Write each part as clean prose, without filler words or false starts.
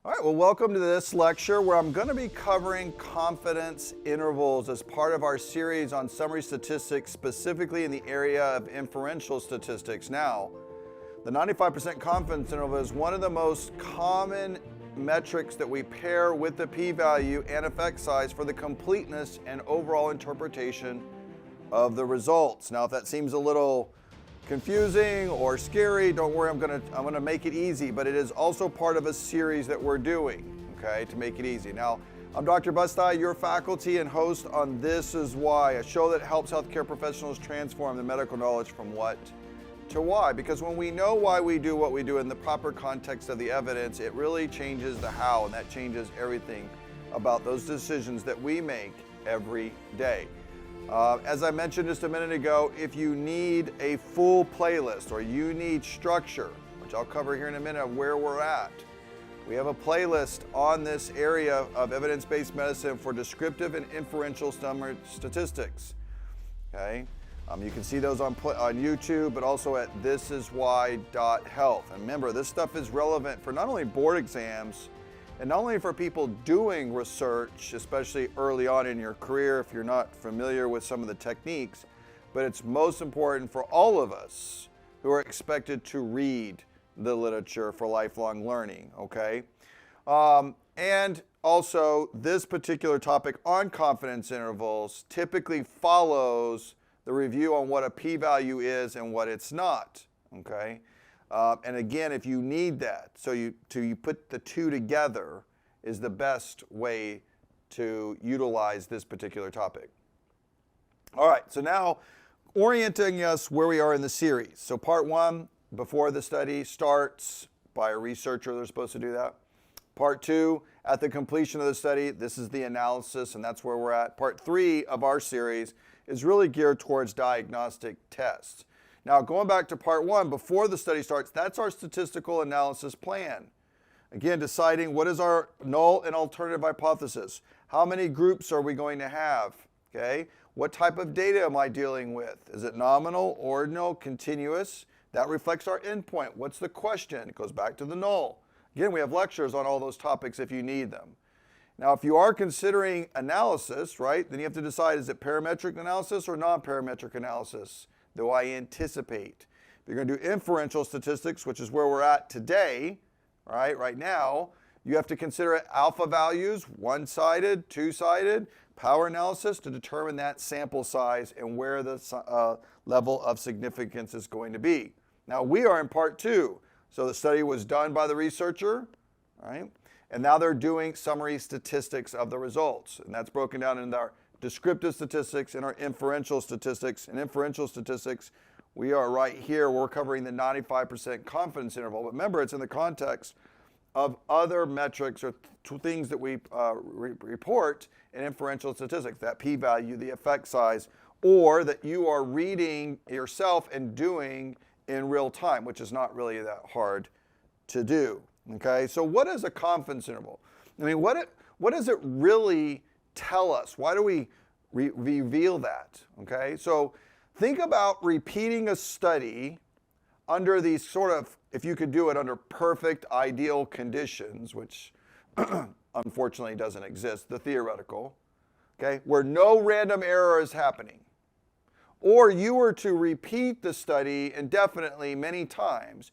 All right, well, welcome to this lecture where I'm going to be covering confidence intervals as part of our series on summary statistics, specifically in the area of inferential statistics. Now, the 95% confidence interval is one of the most common metrics that we pair with the p-value and effect size for the completeness and overall interpretation of the results. Now, if that seems a little confusing or scary, don't worry, I'm gonna make it easy, but it is also part of a series that we're doing, okay, to make it easy. Now, I'm Dr. Busti, your faculty and host on This Is Why, a show that helps healthcare professionals transform the medical knowledge from what to why. Because when we know why we do what we do in the proper context of the evidence, it really changes the how, and that changes everything about those decisions that we make every day. As I mentioned just a minute ago, if you need a full playlist or you need structure, which I'll cover here in a minute of where we're at, we have a playlist on this area of evidence-based medicine for descriptive and inferential summary statistics. Okay, you can see those on YouTube, but also at thisiswhy.health. And remember, this stuff is relevant for not only board exams, and not only for people doing research, especially early on in your career if you're not familiar with some of the techniques, but it's most important for all of us who are expected to read the literature for lifelong learning, okay? And also, this particular topic on confidence intervals typically follows the review on what a p-value is and what it's not, okay? And again, if you need that, so you put the two together is the best way to utilize this particular topic. All right, so now orienting us where we are in the series. So part one, before the study starts by a researcher, they're supposed to do that. Part two, at the completion of the study, this is the analysis, and that's where we're at. Part three of our series is really geared towards diagnostic tests. Now, going back to part one, before the study starts, that's our statistical analysis plan. Again, deciding what is our null and alternative hypothesis. How many groups are we going to have? Okay. What type of data am I dealing with? Is it nominal, ordinal, continuous? That reflects our endpoint. What's the question? It goes back to the null. Again, we have lectures on all those topics if you need them. Now, if you are considering analysis, right, then you have to decide, is it parametric analysis or non-parametric analysis? Do I anticipate? If you're going to do inferential statistics, which is where we're at today, right now, you have to consider alpha values, one-sided, two-sided, power analysis to determine that sample size and where the level of significance is going to be. Now, we are in part two. So the study was done by the researcher, right? And now they're doing summary statistics of the results. And that's broken down into our descriptive statistics and our inferential statistics. In inferential statistics, we are right here. We're covering the 95% confidence interval. But remember, it's in the context of other metrics or things that we report in inferential statistics, that p-value, the effect size, or that you are reading yourself and doing in real time, which is not really that hard to do. Okay, so what is a confidence interval? I mean, what does it really tell us? Why do we reveal that? Okay, so think about repeating a study under these sort of, if you could do it under perfect ideal conditions, which unfortunately doesn't exist, the theoretical, okay, where no random error is happening. Or you were to repeat the study indefinitely many times,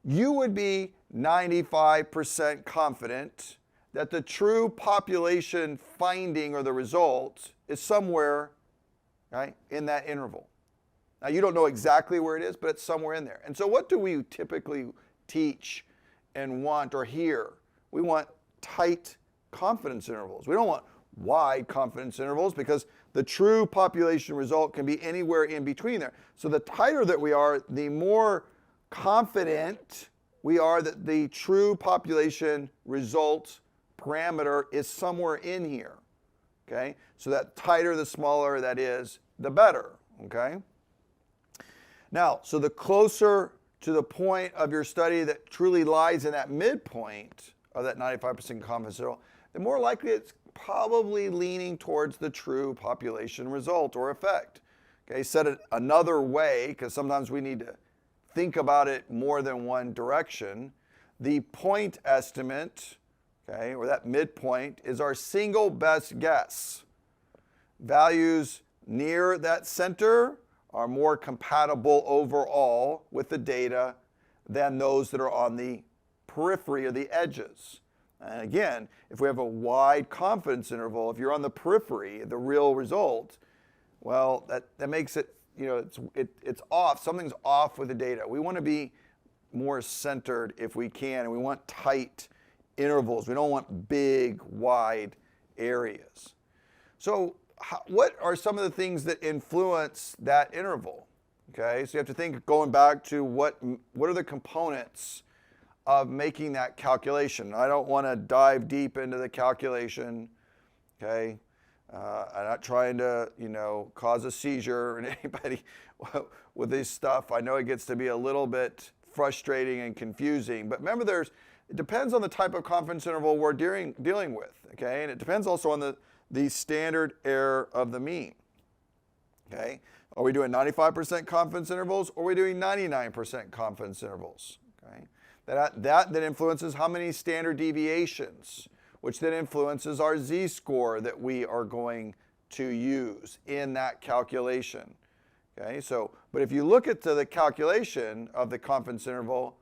you would be 95% confident that the true population finding or the result is somewhere, right, in that interval. Now, you don't know exactly where it is, but it's somewhere in there. And so what do we typically teach and want or hear? We want tight confidence intervals. We don't want wide confidence intervals because the true population result can be anywhere in between there. So the tighter that we are, the more confident we are that the true population result parameter is somewhere in here, okay? So that tighter, the smaller that is, the better, okay? Now, so the closer to the point of your study that truly lies in that midpoint of that 95% confidence interval, the more likely it's probably leaning towards the true population result or effect. Okay, said it another way, because sometimes we need to think about it more than one direction. The point estimate okay, or that midpoint, is our single best guess. Values near that center are more compatible overall with the data than those that are on the periphery or the edges. And again, if we have a wide confidence interval, if you're on the periphery, the real result, well, that makes it, it's off. Something's off with the data. We want to be more centered if we can, and we want tight intervals. We don't want big, wide areas. So what are some of the things that influence that interval? Okay, so you have to think, going back to what are the components of making that calculation. I don't want to dive deep into the calculation, okay? I'm not trying to, cause a seizure in anybody with this stuff. I know it gets to be a little bit frustrating and confusing, but remember it depends on the type of confidence interval we're dealing with, okay? And it depends also on the standard error of the mean, okay? Are we doing 95% confidence intervals, or are we doing 99% confidence intervals, okay? That then influences how many standard deviations, which then influences our z-score that we are going to use in that calculation. Okay, but if you look at the calculation of the confidence interval,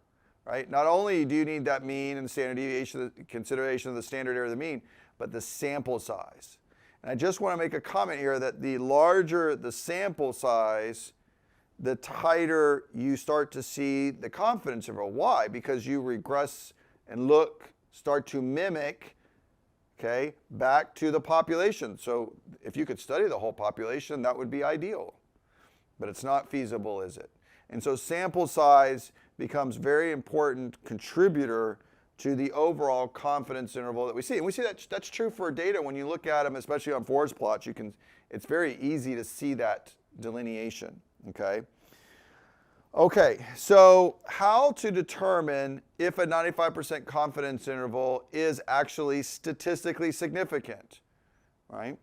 right, not only do you need that mean and standard deviation, consideration of the standard error of the mean, but the sample size. And I just want to make a comment here that the larger the sample size, the tighter you start to see the confidence interval. Why? Because you regress and start to mimic, okay, back to the population. So if you could study the whole population, that would be ideal. But it's not feasible, is it? And so sample size becomes very important contributor to the overall confidence interval that we see. And we see that's true for data when you look at them, especially on forest plots. It's very easy to see that delineation, okay? Okay, so how to determine if a 95% confidence interval is actually statistically significant, right?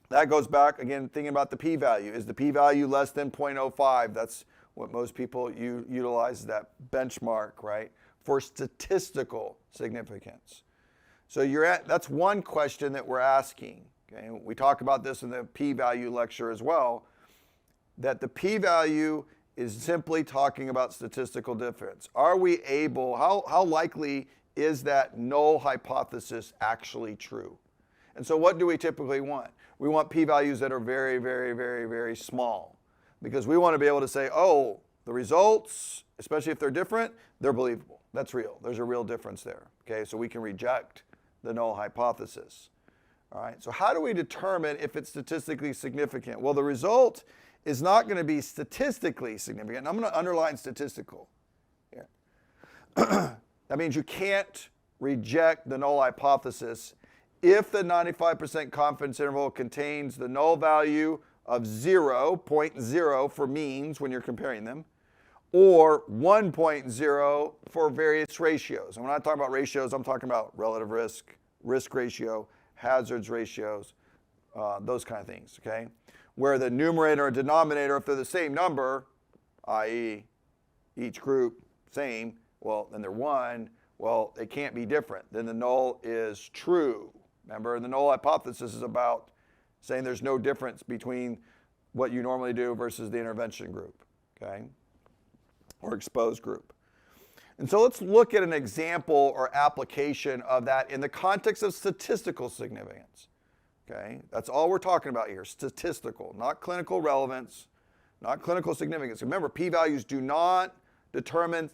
That goes back, again, thinking about the p-value. Is the p-value less than 0.05? That's what most people utilize, that benchmark, right, for statistical significance. So that's one question that we're asking, okay? We talk about this in the p-value lecture as well, that the p-value is simply talking about statistical difference. Are we able, how likely is that null hypothesis actually true? And so what do we typically want? We want p-values that are very, very, very, very small, because we want to be able to say, oh, the results, especially if they're different, they're believable. That's real. There's a real difference there, okay? So we can reject the null hypothesis, all right? So how do we determine if it's statistically significant? Well, the result is not going to be statistically significant. And I'm going to underline statistical here. That means you can't reject the null hypothesis if the 95% confidence interval contains the null value of 0.0 for means when you're comparing them, or 1.0 for various ratios. And when I talk about ratios, I'm talking about relative risk, risk ratio, hazards ratios, those kind of things, okay? Where the numerator and denominator, if they're the same number, i.e. each group same, well, then they're 1, well, it can't be different. Then the null is true. Remember, the null hypothesis is about saying there's no difference between what you normally do versus the intervention group, okay, or exposed group. And so let's look at an example or application of that in the context of statistical significance. Okay, that's all we're talking about here, statistical, not clinical relevance, not clinical significance. Remember, p-values do not determine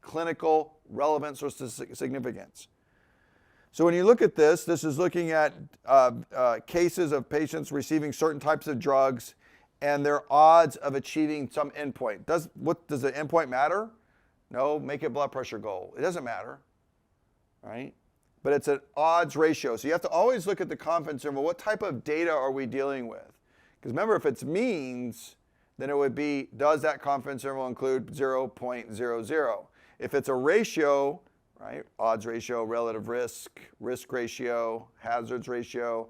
clinical relevance or significance. So when you look at this is looking at cases of patients receiving certain types of drugs and their odds of achieving some endpoint. Does the endpoint matter? No, make it blood pressure goal. It doesn't matter, right? But it's an odds ratio. So you have to always look at the confidence interval. What type of data are we dealing with? Because remember, if it's means, then it would be, does that confidence interval include 0.00? If it's a ratio, right, odds ratio, relative risk, risk ratio, hazards ratio,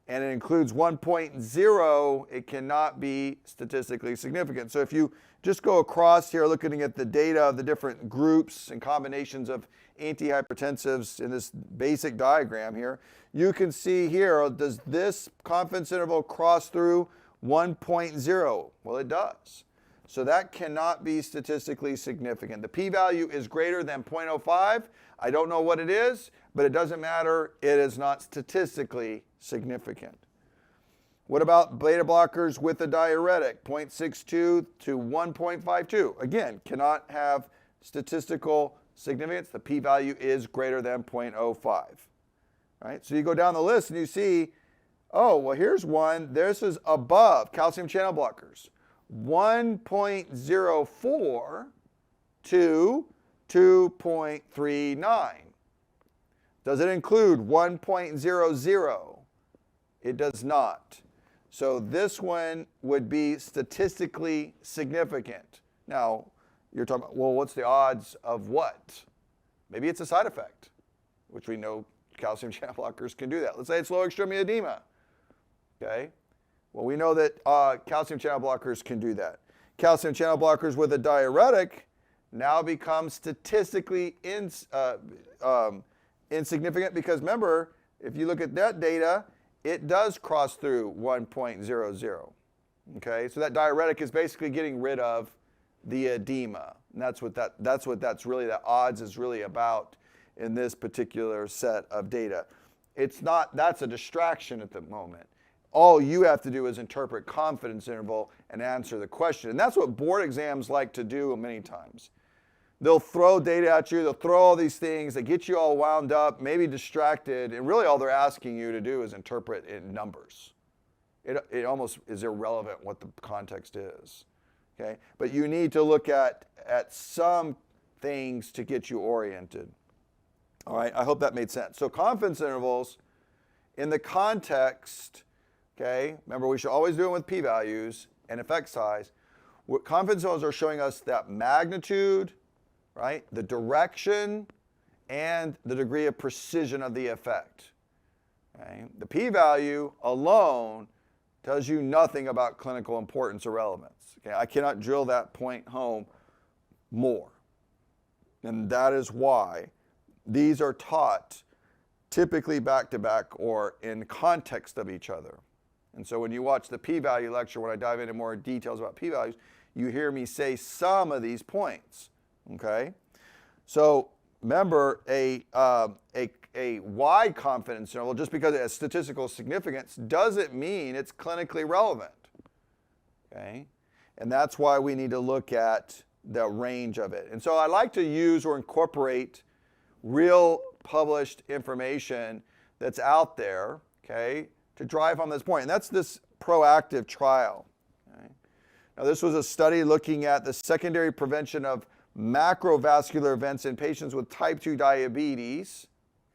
and it includes 1.0, it cannot be statistically significant. So if you just go across here looking at the data of the different groups and combinations of antihypertensives in this basic diagram here, you can see here, does this confidence interval cross through 1.0? Well, it does. So that cannot be statistically significant. The p-value is greater than 0.05. I don't know what it is, but it doesn't matter. It is not statistically significant. What about beta blockers with a diuretic? 0.62 to 1.52. Again, cannot have statistical significance. The p-value is greater than 0.05. Right? So you go down the list and you see, oh, well, here's one. This is above calcium channel blockers. 1.04 to 2.39. Does it include 1.00? It does not. So this one would be statistically significant. Now, you're talking about, well, what's the odds of what? Maybe it's a side effect, which we know calcium channel blockers can do that. Let's say it's lower extremity edema. Okay? Well, we know that calcium channel blockers can do that. Calcium channel blockers with a diuretic now become statistically insignificant because remember, if you look at that data, it does cross through 1.00. Okay, so that diuretic is basically getting rid of the edema. And that's what that odds is really about in this particular set of data. It's not, that's a distraction at the moment. All you have to do is interpret confidence interval and answer the question. And that's what board exams like to do many times. They'll throw data at you, they'll throw all these things that get you all wound up, maybe distracted, and really all they're asking you to do is interpret in numbers. It almost is irrelevant what the context is. Okay? But you need to look at some things to get you oriented. All right, I hope that made sense. So confidence intervals in the context, okay, remember we should always do it with p-values and effect size. What confidence intervals are showing us that magnitude, right, the direction, and the degree of precision of the effect. Okay? The p-value alone tells you nothing about clinical importance or relevance. Okay? I cannot drill that point home more. And that is why these are taught typically back-to-back or in context of each other. And so when you watch the p-value lecture, when I dive into more details about p-values, you hear me say some of these points. Okay? So remember, a wide confidence interval, just because it has statistical significance, doesn't mean it's clinically relevant. Okay? And that's why we need to look at the range of it. And so I like to use or incorporate real published information that's out there, okay, to drive home this point. And that's this proactive trial. Okay? Now, this was a study looking at the secondary prevention of macrovascular events in patients with type 2 diabetes,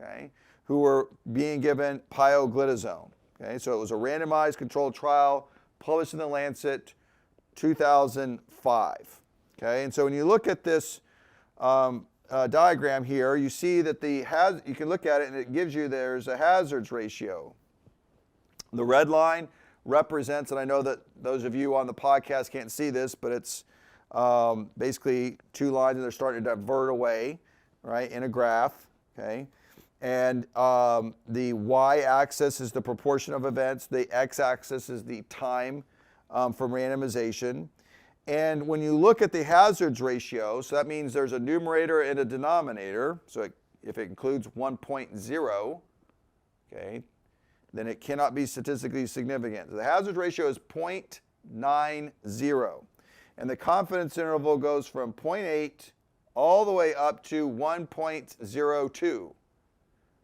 okay, who were being given pioglitazone. Okay? So it was a randomized controlled trial published in The Lancet 2005. Okay? And so when you look at this diagram here, you see that you can look at it and it gives you there's a hazards ratio. The red line represents, and I know that those of you on the podcast can't see this, but it's basically two lines and they're starting to divert away, right, in a graph, okay? And the y-axis is the proportion of events. The x-axis is the time from randomization. And when you look at the hazards ratio, so that means there's a numerator and a denominator. So if it includes 1.0, okay, then it cannot be statistically significant. So the hazard ratio is 0.90. And the confidence interval goes from 0.8 all the way up to 1.02.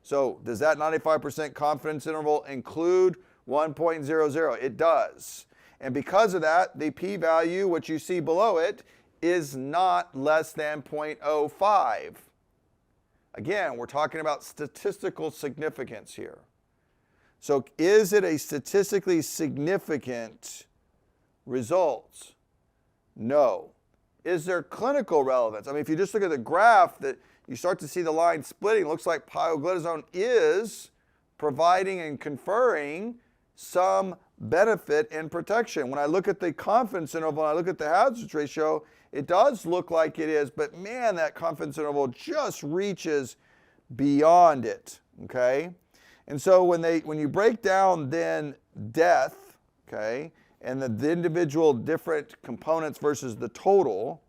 So does that 95% confidence interval include 1.00? It does. And because of that, the p-value, what you see below it, is not less than 0.05. Again, we're talking about statistical significance here. So is it a statistically significant result? No. Is there clinical relevance? I mean, if you just look at the graph, that you start to see the line splitting. It looks like pioglitazone is providing and conferring some benefit in protection. When I look at the confidence interval, when I look at the hazard ratio, it does look like it is, but man, that confidence interval just reaches beyond it, okay? And so when you break down then death, okay, and the individual different components versus the total,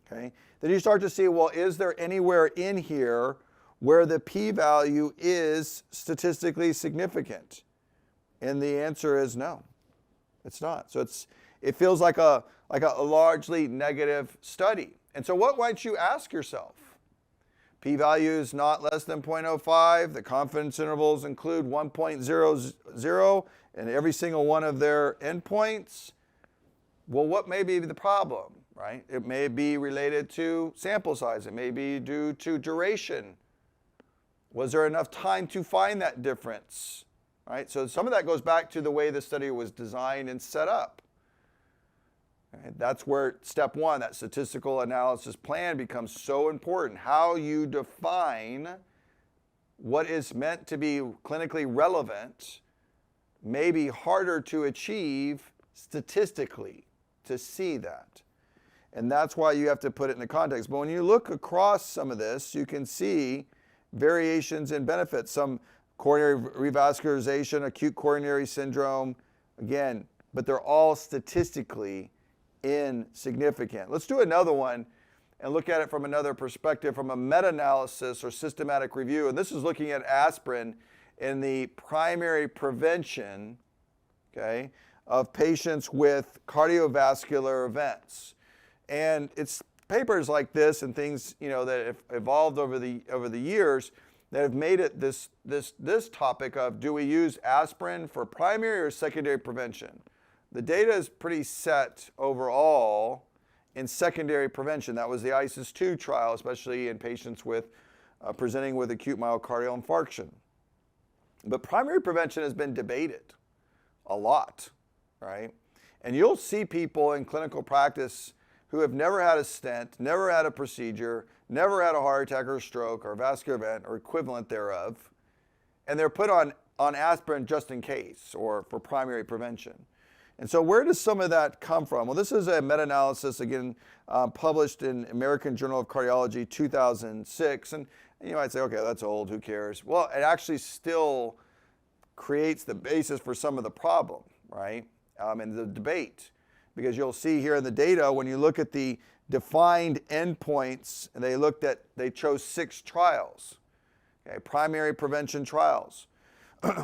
okay, then you start to see, well, is there anywhere in here where the p-value is statistically significant? And the answer is no, it's not. So it feels like a largely negative study. And so what might you ask yourself? P-value is not less than 0.05. The confidence intervals include 1.00 in every single one of their endpoints. Well, what may be the problem, right? It may be related to sample size. It may be due to duration. Was there enough time to find that difference? Right? So some of that goes back to the way the study was designed and set up. Right? That's where step one, that statistical analysis plan, becomes so important. How you define what is meant to be clinically relevant may be harder to achieve statistically, to see that. And that's why you have to put it in the context. But when you look across some of this, you can see variations in benefits. Some coronary revascularization, acute coronary syndrome, again, but they're all statistically insignificant. Let's do another one and look at it from another perspective, from a meta-analysis or systematic review. And this is looking at aspirin in the primary prevention, okay, of patients with cardiovascular events. And it's papers like this and things, you know, that have evolved over the years that have made it this topic of, do we use aspirin for primary or secondary prevention? The data is pretty set overall in secondary prevention. That was the ISIS-2 trial, especially in patients with presenting with acute myocardial infarction. But primary prevention has been debated a lot, right? And you'll see people in clinical practice who have never had a stent, never had a procedure, never had a heart attack or a stroke or a vascular event or equivalent thereof, and they're put on aspirin just in case or for primary prevention. And so where does some of that come from? Well, this is a meta-analysis, again, published in American Journal of Cardiology 2006. And you might say, okay, that's old, who cares? Well, it actually still creates the basis for some of the problem, right? And the debate. Because you'll see here in the data, when you look at the defined endpoints, and they chose 6 trials, okay, primary prevention trials.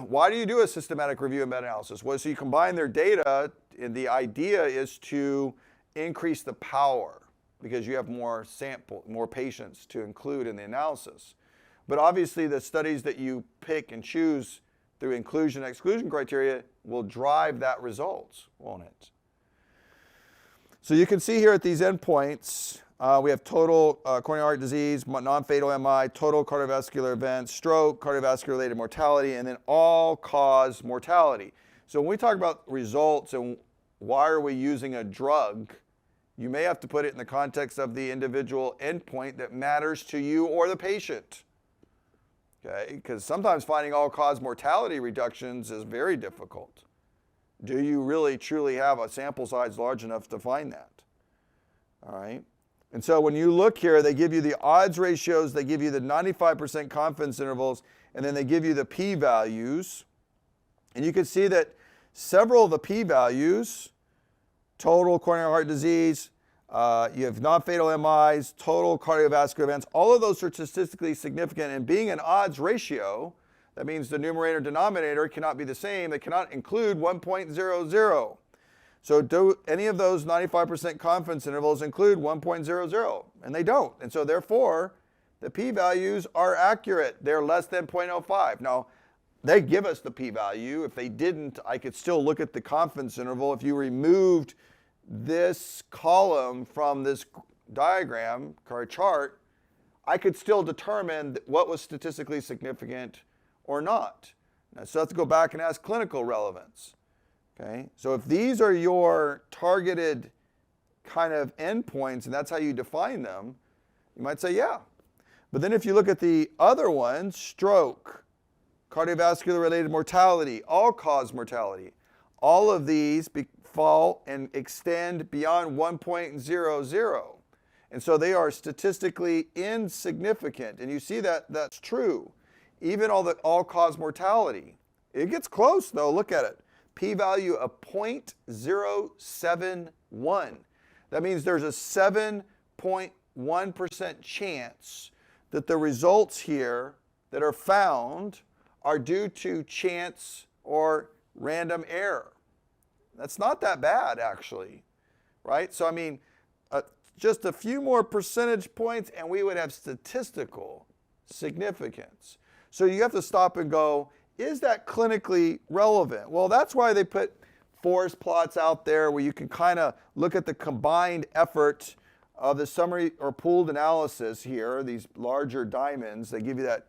Why do you do a systematic review and meta-analysis? Well, so you combine their data, and the idea is to increase the power because you have more patients to include in the analysis. But obviously the studies that you pick and choose through inclusion and exclusion criteria will drive that result, won't it? So you can see here at these endpoints, we have total coronary heart disease, non-fatal MI, total cardiovascular events, stroke, cardiovascular-related mortality, and then all-cause mortality. So when we talk about results and why are we using a drug, you may have to put it in the context of the individual endpoint that matters to you or the patient. Okay? Because sometimes finding all-cause mortality reductions is very difficult. Do you really truly have a sample size large enough to find that? All right. And so when you look here, they give you the odds ratios, they give you the 95% confidence intervals, and then they give you the p-values. And you can see that several of the p-values, total coronary heart disease, you have non-fatal MIs, total cardiovascular events, all of those are statistically significant. And being an odds ratio, that means the numerator and denominator cannot be the same. They cannot include 1.00. So do any of those 95% confidence intervals include 1.00? And they don't. And so therefore, the p-values are accurate. They're less than 0.05. Now, they give us the p-value. If they didn't, I could still look at the confidence interval. If you removed this column from this diagram or chart, I could still determine what was statistically significant or not. Now, so let's go back and ask clinical relevance. Okay, so if these are your targeted kind of endpoints and that's how you define them, you might say, yeah. But then if you look at the other ones, stroke, cardiovascular related mortality, all-cause mortality. All of these fall and extend beyond 1.00. And so they are statistically insignificant. And you see that that's true. Even all-cause mortality. It gets close though, look at it. P-value of 0.071. That means there's a 7.1% chance that the results here that are found are due to chance or random error. That's not that bad, actually, right? So, I mean, just a few more percentage points and we would have statistical significance. So you have to stop and go, is that clinically relevant? Well, that's why they put forest plots out there where you can kind of look at the combined effort of the summary or pooled analysis here, these larger diamonds. They give you that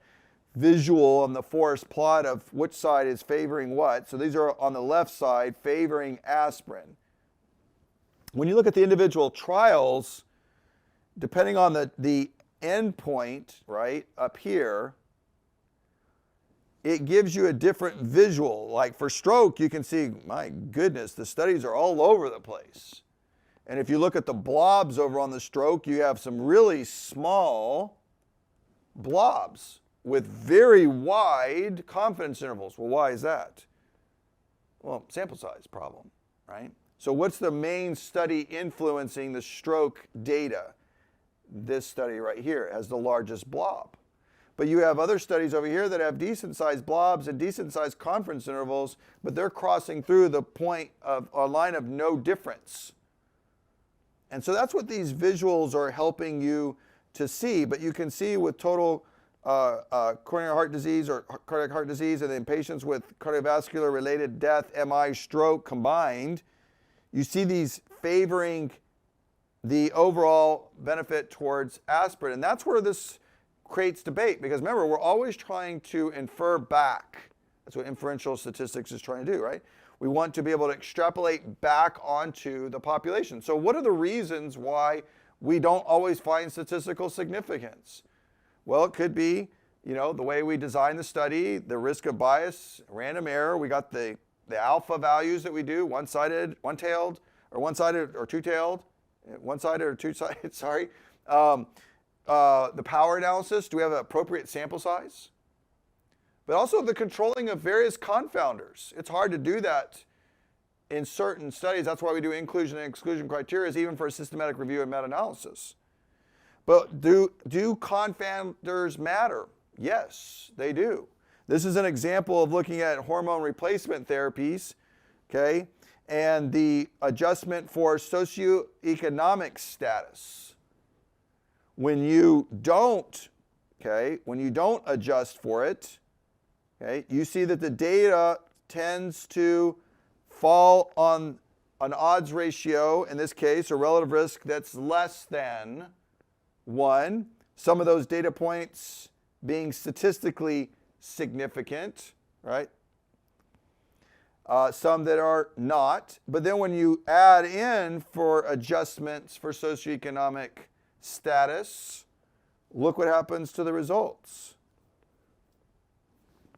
visual on the forest plot of which side is favoring what. So these are on the left side favoring aspirin. When you look at the individual trials, depending on the end point, right, up here, it gives you a different visual. Like for stroke, you can see, my goodness, the studies are all over the place. And if you look at the blobs over on the stroke, you have some really small blobs with very wide confidence intervals. Well, why is that? Well, sample size problem, right? So what's the main study influencing the stroke data? This study right here has the largest blob. But you have other studies over here that have decent sized blobs and decent sized confidence intervals, but they're crossing through the point of a line of no difference. And so that's what these visuals are helping you to see. But you can see with total coronary heart disease or cardiac heart disease, and then patients with cardiovascular related death, MI, stroke combined, you see these favoring the overall benefit towards aspirin. And that's where this creates debate, because remember, we're always trying to infer back. That's what inferential statistics is trying to do, right? We want to be able to extrapolate back onto the population. So what are the reasons why we don't always find statistical significance? Well, it could be, the way we design the study, the risk of bias, random error. We got the alpha values that we do, one-sided, one-tailed, or one-sided or two-tailed, one-sided or two-sided, sorry. The power analysis, do we have an appropriate sample size? But also the controlling of various confounders. It's hard to do that in certain studies. That's why we do inclusion and exclusion criteria, even for a systematic review and meta-analysis. But do confounders matter? Yes, they do. This is an example of looking at hormone replacement therapies, okay, and the adjustment for socioeconomic status. When you don't adjust for it, okay, you see that the data tends to fall on an odds ratio, in this case, a relative risk that's less than 1. Some of those data points being statistically significant, right? Some that are not. But then when you add in for adjustments for socioeconomic status, look what happens to the results.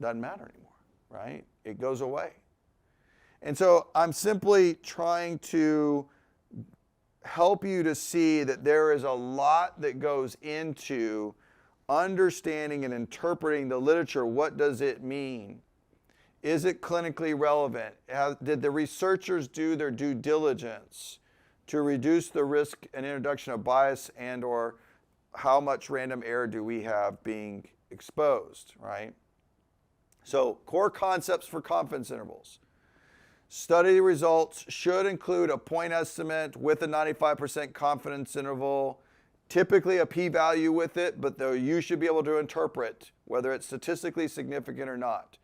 Doesn't matter anymore, right? It goes away. And so I'm simply trying to help you to see that there is a lot that goes into understanding and interpreting the literature. What does it mean? Is it clinically relevant? Did the researchers do their due diligence to reduce the risk and introduction of bias, and or how much random error do we have being exposed, right? So core concepts for confidence intervals. Study results should include a point estimate with a 95% confidence interval, typically a p-value with it, but though you should be able to interpret whether it's statistically significant or not.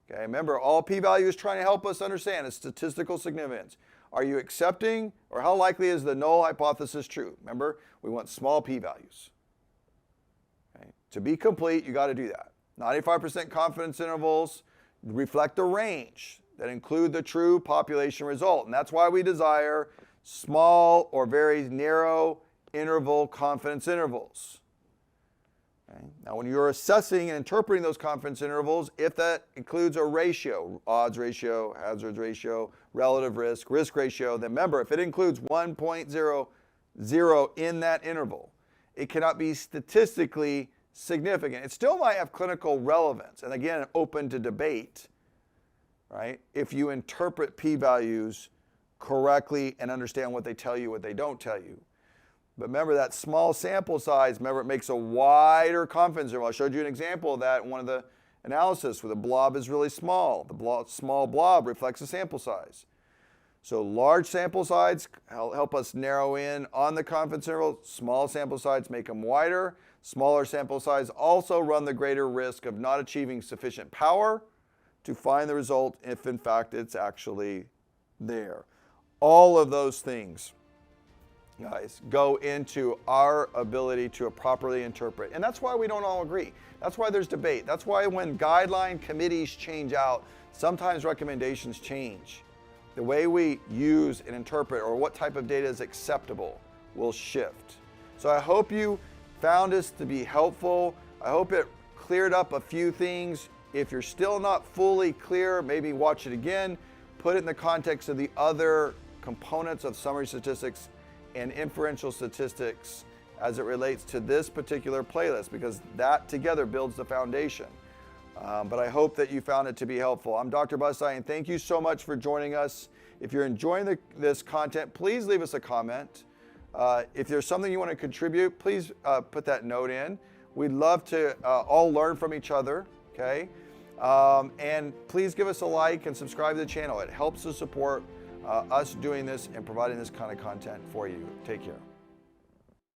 Okay, remember, all p-value is trying to help us understand is statistical significance. Are you accepting, or how likely is the null hypothesis true? Remember, we want small p-values. Okay. To be complete, you got to do that. 95% confidence intervals reflect a range that include the true population result. And that's why we desire small or very narrow interval confidence intervals. Okay? Now, when you're assessing and interpreting those confidence intervals, if that includes a ratio, odds ratio, hazards ratio, relative risk, risk ratio, then remember, if it includes 1.00 in that interval, it cannot be statistically significant. It still might have clinical relevance, and again, open to debate, right? If you interpret p-values correctly and understand what they tell you, what they don't tell you. But remember that small sample size, remember it makes a wider confidence interval. I showed you an example of that in one of the analysis where the blob is really small. The small blob reflects the sample size. So large sample size help us narrow in on the confidence interval. Small sample size make them wider. Smaller sample size also run the greater risk of not achieving sufficient power to find the result if in fact it's actually there. All of those things, guys, go into our ability to properly interpret. And that's why we don't all agree. That's why there's debate. That's why when guideline committees change out, sometimes recommendations change. The way we use and interpret or what type of data is acceptable will shift. So I hope you found this to be helpful. I hope it cleared up a few things. If you're still not fully clear, maybe watch it again. Put it in the context of the other components of summary statistics and inferential statistics as it relates to this particular playlist, because that together builds the foundation. But I hope that you found it to be helpful. I'm Dr. Busti, and thank you so much for joining us. If you're enjoying this content, please leave us a comment. If there's something you want to contribute, please put that note in. We'd love to all learn from each other, okay? And please give us a like and subscribe to the channel. It helps to support us doing this and providing this kind of content for you. Take care.